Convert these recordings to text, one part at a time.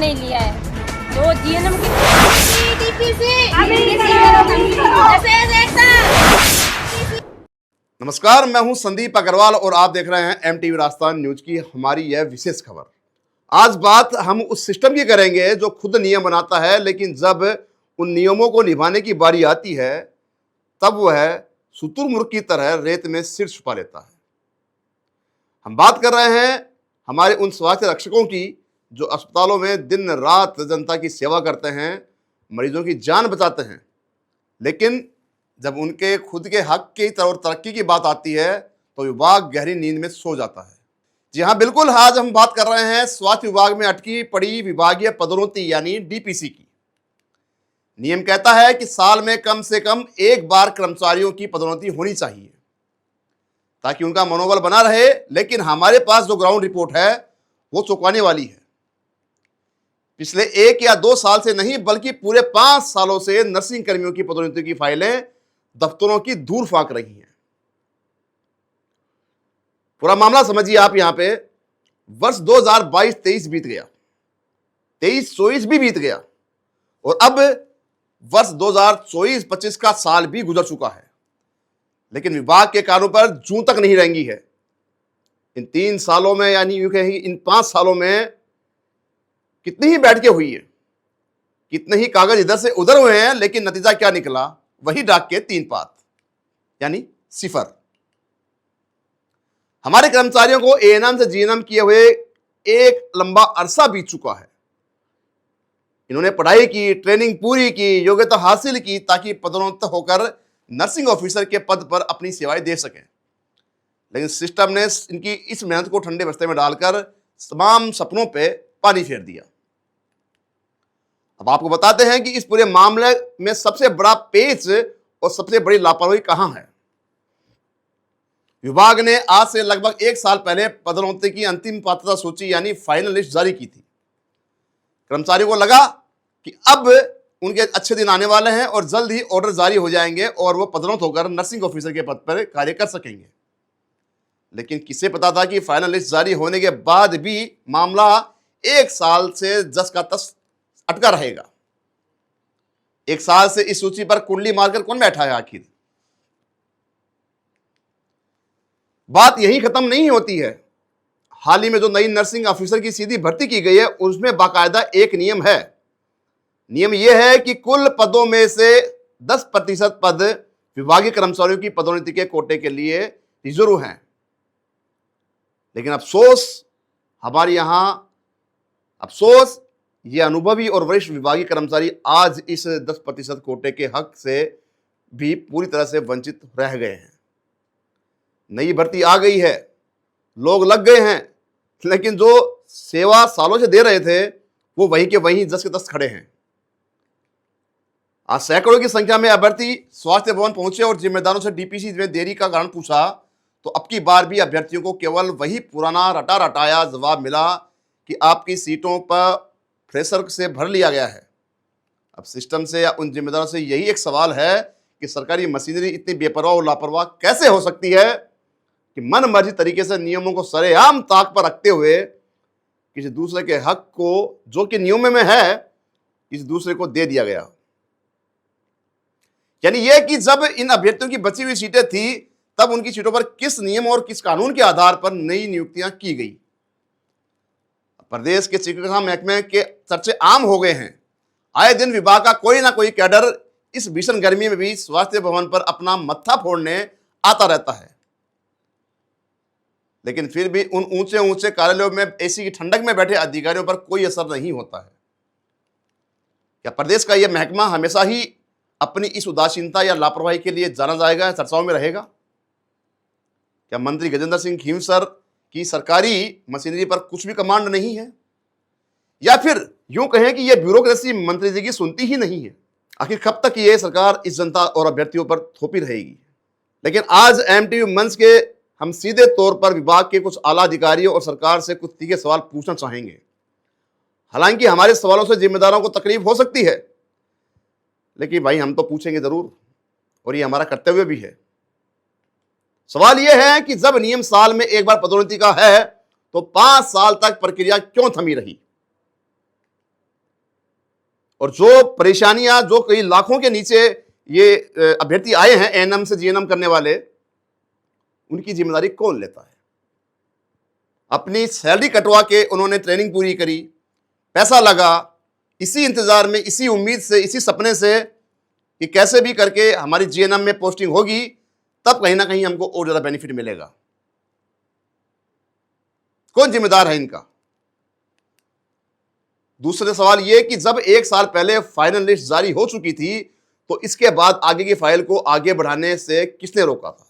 नहीं लिया है। तो जीएनएम की नमस्कार, मैं हूं संदीप अग्रवाल और आप देख रहे हैं एमटीवी राजस्थान न्यूज की हमारी यह विशेष खबर। आज बात हम उस सिस्टम की करेंगे जो खुद नियम बनाता है, लेकिन जब उन नियमों को निभाने की बारी आती है तब वह शुतुरमुर्ग की तरह रेत में सिर छुपा लेता है। हम बात कर रहे हैं हमारे उन स्वास्थ्य रक्षकों की जो अस्पतालों में दिन रात जनता की सेवा करते हैं, मरीजों की जान बचाते हैं, लेकिन जब उनके खुद के हक की और तरक्की की बात आती है तो विभाग गहरी नींद में सो जाता है। जी हाँ, बिल्कुल, आज हम बात कर रहे हैं स्वास्थ्य विभाग में अटकी पड़ी विभागीय पदोन्नति यानी डीपीसी की। नियम कहता है कि साल में कम से कम एक बार कर्मचारियों की पदोन्नति होनी चाहिए ताकि उनका मनोबल बना रहे, लेकिन हमारे पास जो ग्राउंड रिपोर्ट है वो चौंकाने वाली है। पिछले 1 या 2 साल से नहीं बल्कि पूरे 5 सालों से नर्सिंग कर्मियों की पदोन्नति की फाइलें दफ्तरों की दूर फांक रही हैं। पूरा मामला समझिए आप। यहां पे वर्ष 2022-23 बीत गया, 23-24 भी बीत गया और अब वर्ष 2024-25 का साल भी गुजर चुका है, लेकिन विभाग के कानों पर जूं तक नहीं रेंगी है। इन 3 सालों में यानी यूं कहें इन 5 सालों में कितनी ही बैठकें हुई है, कितने ही कागज इधर से उधर हुए हैं, लेकिन नतीजा क्या निकला? वही डाक के 3 पात यानी सिफर। हमारे कर्मचारियों को एएनएम से जीएनएम किए हुए एक लंबा अरसा बीत चुका है। इन्होंने पढ़ाई की, ट्रेनिंग पूरी की, योग्यता हासिल की ताकि पदोन्नत होकर नर्सिंग ऑफिसर के पद पर अपनी सेवाएं दे सकें, लेकिन सिस्टम ने इनकी इस मेहनत को ठंडे बस्ते में डालकर तमाम सपनों पे पानी फेर दिया। अब आपको बताते हैं कि इस पूरे मामले में सबसे बड़ा पेच और सबसे बड़ी लापरवाही कहां है। विभाग ने आज से लगभग 1 साल पहले पदोन्नति की अंतिम पात्रता सूची यानी फाइनल लिस्ट जारी की थी। कर्मचारियों को लगा कि अब उनके अच्छे दिन आने वाले हैं और जल्द ही ऑर्डर जारी हो जाएंगे और वो पदोन्नत होकर नर्सिंग ऑफिसर के पद पर कार्य कर सकेंगे, लेकिन किसे पता था कि फाइनल लिस्ट जारी होने के बाद भी मामला 1 साल से जस का तस अटका रहेगा। 1 साल से इस सूची पर कुंडली मारकर कौन बैठा है आखिर? बात यही खत्म नहीं होती है। हाल ही में जो नई नर्सिंग ऑफिसर की सीधी भर्ती की गई है उसमें बाकायदा एक नियम है। नियम यह है कि कुल पदों में से 10% पद विभागीय कर्मचारियों की पदोन्नति के कोटे के लिए रिजर्व हैं, लेकिन अफसोस ये अनुभवी और वरिष्ठ विभागीय कर्मचारी आज इस 10% कोटे के हक से भी पूरी तरह से वंचित रह गए हैं। नई भर्ती आ गई है, लोग लग गए हैं, लेकिन जो सेवा सालों से दे रहे थे वो वहीं के वहीं जस के तस खड़े हैं। आज सैकड़ों की संख्या में अभ्यर्थी स्वास्थ्य भवन पहुंचे और जिम्मेदारों से डीपीसी में देरी का कारण पूछा, तो अब की बार भी अभ्यर्थियों को केवल वही पुराना रटा रटाया जवाब मिला कि आपकी सीटों पर फ्रेशर से भर लिया गया है। अब सिस्टम से या उन जिम्मेदारों से यही एक सवाल है कि सरकारी मशीनरी इतनी बेपरवाह और लापरवाह कैसे हो सकती है कि मन मर्जी तरीके से नियमों को सरेआम ताक पर रखते हुए किसी दूसरे के हक को जो कि नियम में है किसी दूसरे को दे दिया गया। यानी यह कि जब इन अभ्यर्थियों की बची हुई सीटें थी तब उनकी सीटों पर किस नियम और किस कानून के आधार पर नई नियुक्तियां की गई। प्रदेश के चिकित्सा महकमे के चर्चे आम हो गए हैं। आए दिन विभाग का कोई ना कोई कैडर इस भीषण गर्मी में भी स्वास्थ्य भवन पर अपना मत्था फोड़ने आता रहता है, लेकिन फिर भी उन ऊंचे ऊंचे कार्यालयों में एसी की ठंडक में बैठे अधिकारियों पर कोई असर नहीं होता है। क्या प्रदेश का यह महकमा हमेशा ही अपनी इस उदासीनता या लापरवाही के लिए जाना जाएगा, चर्चाओं में रहेगा? क्या मंत्री गजेंद्र सिंह खींवसर की सरकारी मशीनरी पर कुछ भी कमांड नहीं है, या फिर यूं कहें कि यह ब्यूरोक्रेसी मंत्री जी की सुनती ही नहीं है? आखिर कब तक ये सरकार इस जनता और अभ्यर्थियों पर थोपी रहेगी? लेकिन आज एमटीवी मंच के हम सीधे तौर पर विभाग के कुछ आला अधिकारियों और सरकार से कुछ तीखे सवाल पूछना चाहेंगे। हालांकि हमारे सवालों से जिम्मेदारों को तकलीफ हो सकती है, लेकिन भाई हम तो पूछेंगे जरूर और ये हमारा कर्तव्य भी है। सवाल यह है कि जब नियम साल में एक बार पदोन्नति का है तो 5 साल तक प्रक्रिया क्यों थमी रही? और जो परेशानियां, जो कई लाखों के नीचे ये अभ्यर्थी आए हैं एएनएम से जीएनएम करने वाले, उनकी जिम्मेदारी कौन लेता है? अपनी सैलरी कटवा के उन्होंने ट्रेनिंग पूरी करी, पैसा लगा, इसी इंतजार में, इसी उम्मीद से, इसी सपने से कि कैसे भी करके हमारी जीएनएम में पोस्टिंग होगी, तब कहीं ना कहीं हमको और ज्यादा बेनिफिट मिलेगा। कौन जिम्मेदार है इनका? दूसरे सवाल यह कि जब 1 साल पहले फाइनल लिस्ट जारी हो चुकी थी, तो इसके बाद आगे की फाइल को आगे बढ़ाने से किसने रोका था?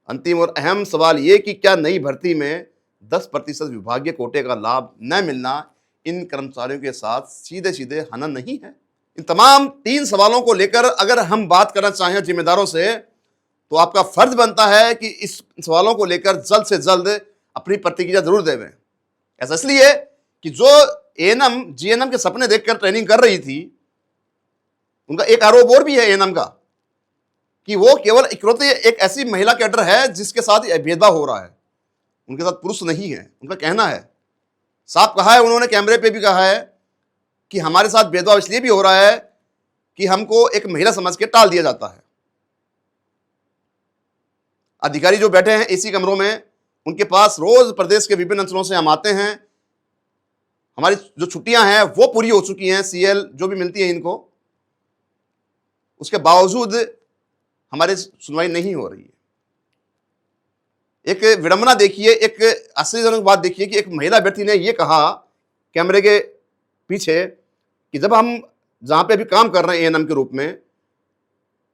अंतिम और अहम सवाल यह कि क्या नई भर्ती में 10% विभागीय कोटे का लाभ न मिलना इन कर्मचारियों के साथ सीधे सीधे हनन नहीं है? इन तमाम 3 सवालों को लेकर अगर हम बात करना चाहें जिम्मेदारों से, तो आपका फर्ज बनता है कि इस सवालों को लेकर जल्द से जल्द अपनी प्रतिक्रिया जरूर देवें। ऐसा इसलिए कि जो एएनएम जीएनएम के सपने देखकर ट्रेनिंग कर रही थी, उनका एक आरोप और भी है एएनएम का कि वो केवल इकलौते एक ऐसी महिला कैडर है जिसके साथ भेदभाव हो रहा है, उनके साथ पुरुष नहीं है। उनका कहना है, साफ कहा है उन्होंने, कैमरे पे भी कहा है कि हमारे साथ भेदभाव इसलिए भी हो रहा है कि हमको एक महिला समझ के टाल दिया जाता है। अधिकारी जो बैठे हैं एसी कमरों में, उनके पास रोज प्रदेश के विभिन्न अंचलों से हम आते हैं, हमारी जो छुट्टियां हैं वो पूरी हो चुकी हैं, सीएल जो भी मिलती है इनको, उसके बावजूद हमारी सुनवाई नहीं हो रही है। एक विडंबना देखिए, एक आश्चर्यजनक बात देखिए कि एक महिला व्यक्ति ने यह कहा कैमरे के पीछे कि जब हम जहां पे अभी काम कर रहे हैं एएनएम के रूप में,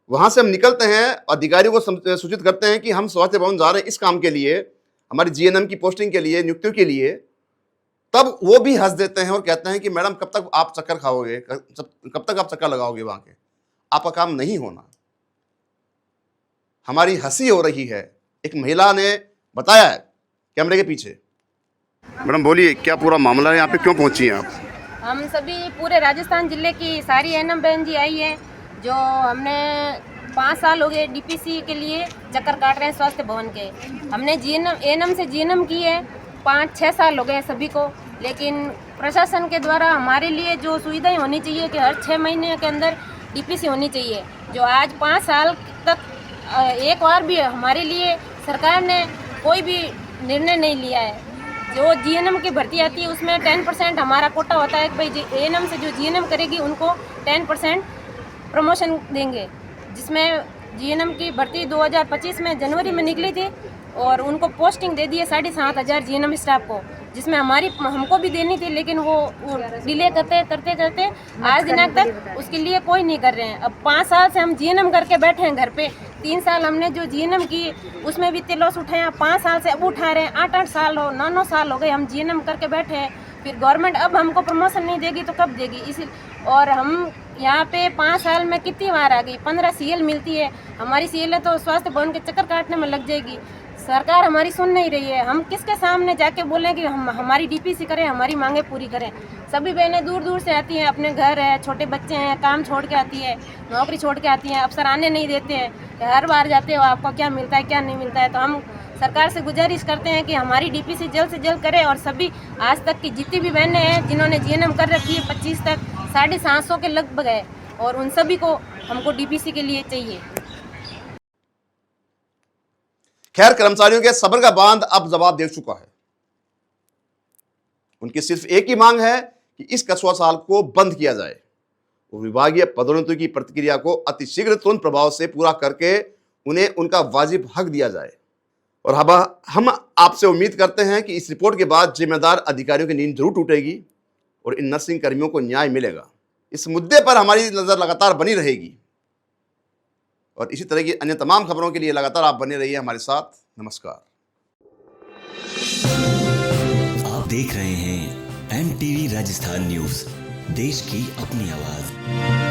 वहां से हम निकलते हैं, अधिकारियों को सूचित करते हैं कि हम स्वास्थ्य भवन जा रहे हैं इस काम के लिए, हमारी जीएनएम की पोस्टिंग के लिए, नियुक्तियों के लिए, तब वो भी हंस देते हैं और कहते हैं कि मैडम कब तक आप चक्कर खाओगे, कब तक आप चक्कर लगाओगे वहां के, आपका काम नहीं होना। हमारी हंसी हो रही है। एक महिला ने बताया है कैमरे के पीछे। मैडम बोलिए, क्या पूरा मामला है, यहाँ पे क्यों पहुंची हैं आप? हम सभी पूरे राजस्थान जिले की सारी एएनएम बहन जी आई है, जो हमने 5 साल हो गए डीपीसी के लिए चक्कर काट रहे हैं स्वास्थ्य भवन के। हमने जीएनएम एएनएम से जीएनएम की है, 5-6 साल हो गए सभी को, लेकिन प्रशासन के द्वारा हमारे लिए जो सुविधाएं होनी चाहिए कि हर 6 महीने के अंदर डीपीसी होनी चाहिए, जो आज 5 साल तक एक बार भी हमारे लिए सरकार ने कोई भी निर्णय नहीं लिया है। जो जीएनएम की भर्ती आती है उसमें 10% हमारा कोटा होता है कि भाई एएनएम से जो जीएनएम करेगी उनको 10% प्रमोशन देंगे, जिसमें जीएनएम की भर्ती 2025 में जनवरी में निकली थी और उनको पोस्टिंग दे दी है 7,500 जीएनएम स्टाफ को, जिसमें हमको भी देनी थी, लेकिन वो डिले करते आज दिनांक तक उसके लिए कोई नहीं कर रहे हैं। अब 5 साल से हम जीएनएम करके बैठे हैं घर पे। 3 साल हमने जो जीएनएम की उसमें भी तिलोस उठाए हैं, 5 साल से अब उठा रहे हैं, 8-8 साल हो 9-9 साल हो गए हम जीएनएम करके बैठे हैं। फिर गवर्नमेंट अब हमको प्रमोशन नहीं देगी तो कब देगी? इसी और हम यहाँ पे 5 साल में कितनी बार आ गई, 15 सीएल मिलती है, हमारी सीएल है तो स्वास्थ्य भवन के चक्कर काटने में लग जाएगी। सरकार हमारी सुन नहीं रही है। हम किसके सामने जाके बोलें कि हम हमारी डीपीसी करें, हमारी मांगे पूरी करें? सभी बहनें दूर दूर से आती हैं, अपने घर है, छोटे बच्चे हैं, काम छोड़ के आती है, नौकरी छोड़ के आती हैं, अफसर आने नहीं देते हैं कि हर बार जाते हो आपको क्या मिलता है क्या नहीं मिलता है। तो हम सरकार से गुजारिश करते हैं कि हमारी डीपीसी जल्द से जल्द करे और सभी आज तक की जितनी भी बहनें हैं जिन्होंने जीएनएम कर रखी है 25 तक 750 के लगभग है, और उन सभी को हमको डीपीसी के लिए चाहिए। खैर, कर्मचारियों के सब्र का बांध अब जवाब दे चुका है। उनकी सिर्फ एक ही मांग है कि इस कछुआ साल को बंद किया जाए और विभागीय पदोन्नति की प्रक्रिया को अतिशीघ्र तुरंत प्रभाव से पूरा करके उन्हें उनका वाजिब हक दिया जाए। और अब हम आपसे उम्मीद करते हैं कि इस रिपोर्ट के बाद जिम्मेदार अधिकारियों की नींद जरूर टूटेगी और इन नर्सिंग कर्मियों को न्याय मिलेगा। इस मुद्दे पर हमारी नजर लगातार बनी रहेगी और इसी तरह की अन्य तमाम खबरों के लिए लगातार आप बने रहिए हमारे साथ। नमस्कार। आप देख रहे हैं एमटीवी राजस्थान न्यूज, देश की अपनी आवाज।